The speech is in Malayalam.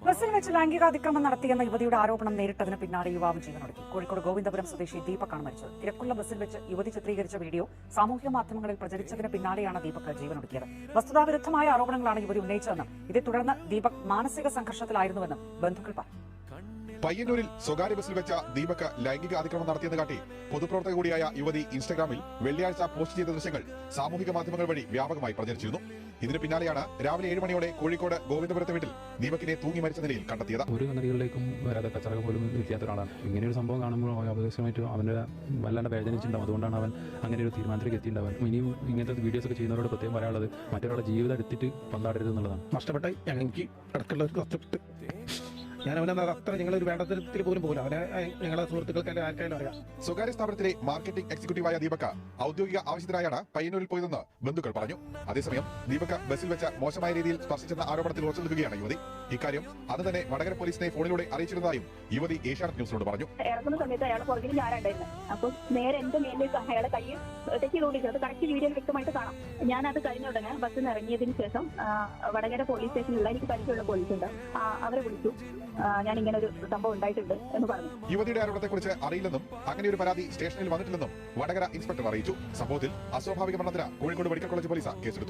ബസ്സിൽ വെച്ച് ലൈംഗികാതിക്രമം നടത്തിയെന്ന യുവതിയുടെ ആരോപണം നേരിട്ടതിന് പിന്നാലെ യുവാവ് ജീവനൊടുക്കി. കോഴിക്കോട് ഗോവിന്ദപുരം സ്വദേശി ദീപക്കാണ് മരിച്ചത്. തിരക്കുള്ള ബസ്സിൽ വെച്ച് യുവതി ചിത്രീകരിച്ച വീഡിയോ സാമൂഹ്യ മാധ്യമങ്ങളിൽ പ്രചരിച്ചതിന് പിന്നാലെയാണ് ദീപക് ജീവനൊടുക്കിയത്. വസ്തുതാവിരുദ്ധമായ ആരോപണങ്ങളാണ് യുവതി ഉന്നയിച്ചതെന്നും ഇതേ തുടർന്ന് ദീപക് മാനസിക സംഘർഷത്തിലായിരുന്നുവെന്നും ബന്ധുക്കൾ പറഞ്ഞു. പയ്യന്നൂരിൽ സ്വകാര്യ ബസ്സിൽ വെച്ച ദീപക് ലൈംഗിക അതിക്രമം നടത്തിയെന്ന് കാട്ടി പൊതുപ്രവർത്തക കൂടിയായ യുവതി ഇൻസ്റ്റഗ്രാമിൽ വെള്ളിയാഴ്ച പോസ്റ്റ് ചെയ്ത ദൃശ്യങ്ങൾ സാമൂഹിക മാധ്യമങ്ങൾ വഴി വ്യാപകമായി പ്രചരിച്ചിരുന്നു. ഇതിന് പിന്നാലെയാണ് രാവിലെ 7 മണിയോടെ കോഴിക്കോട് ഗോവിന്ദപുരത്തെ വീട്ടിൽ ദീപകിനെ തൂങ്ങി മരിച്ച നിലയിൽ കണ്ടെത്തിയത്. ഒരു നദികളിലേക്കും വരാതെ കച്ചറ പോലും ഇല്ലാത്ത ഒരാളാണ്. ഇങ്ങനെയൊരു സംഭവം കാണുമ്പോൾ ആവശ്യമായിട്ട് അവൻ്റെ വല്ലാണ്ട് വേദനിച്ചിട്ടുണ്ടാവും. അതുകൊണ്ടാണ് അവൻ അങ്ങനെ ഒരു തീരുമാനത്തിലേക്ക് എത്തിയിട്ടുണ്ടാവും. ഇനിയും ഇങ്ങനത്തെ വീഡിയോസ് ഒക്കെ ചെയ്യുന്നവരോട് പ്രത്യേകം പറയാനുള്ളത് മറ്റൊരാളുടെ ജീവിതം എടുത്തിട്ട് പന്താടരുത് എന്നുള്ളതാണ്. നഷ്ടപ്പെട്ട എനിക്ക് അടുത്തുള്ളവർക്ക് നഷ്ടപ്പെട്ട് ഞാൻ അവനെ അത്ര ഞങ്ങളൊരു വേണ്ടത്തിൽ പോലും പോലും അവനെ ഞങ്ങളെ സുഹൃത്തുക്കൾക്ക് ആർക്കായാലും അറിയാം. സ്വകാര്യ സ്ഥാപനത്തിലെ മാർക്കറ്റിംഗ് എക്സിക്യൂട്ടീവായ ദീപക് ഔദ്യോഗിക ആവശ്യത്തിനായാണ് പയ്യന്നൂരിൽ പോയതെന്ന് ബന്ധുക്കൾ പറഞ്ഞു. അതേസമയം ദീപക് ബസ്സിൽ വെച്ച മോശമായ രീതിയിൽ സ്പർശിച്ചെന്ന ആരോപണത്തിൽ ഉറച്ചു നിൽക്കുകയാണ് യുവതി. ഇക്കാര്യം അന്ന് തന്നെ വടകര പോലീസിനെ ഫോണിലൂടെ അറിയിച്ചിരുന്നതായും യുവതി ഏഷ്യാനെറ്റ് ന്യൂസിനോട് പറഞ്ഞു. ഇറങ്ങുന്ന സമയത്ത് അയാൾ പുറകിൽ ഞാനുണ്ടായിരുന്നു. അപ്പൊ നേരെ എന്റെ മേലിലേക്ക് അയാളെ കൈ തെറ്റിക്കൊണ്ടിരിക്കുന്നത് കറക്റ്റ് വീഡിയോയിൽ വ്യക്തമായിട്ട് കാണാം. ഞാൻ അത് കഴിഞ്ഞ ഉടനെ ബസ്സിൽ നിന്ന് ഇറങ്ങിയതിന് ശേഷം വടകര പോലീസ് സ്റ്റേഷനിലുള്ള എനിക്ക് പരിചയമുള്ള പോലീസുണ്ട്, അവരെ വിളിച്ചു. ഞാൻ ഇങ്ങനെ ഒരു സംഭവം ഉണ്ടായിട്ടുണ്ട് എന്ന് പറഞ്ഞു. യുവതിയുടെ ആരോപണത്തെക്കുറിച്ച് അറിയില്ലെന്നും അങ്ങനെ ഒരു പരാതി സ്റ്റേഷനിൽ വന്നിട്ടില്ലെന്നും വടകര ഇൻസ്പെക്ടർ അറിയിച്ചു. സംഭവത്തിൽ അസ്വാഭാവിക മരണത്തിന് കോഴിക്കോട് മെഡിക്കൽ കോളേജ് പോലീസ് കേസെടുത്തു.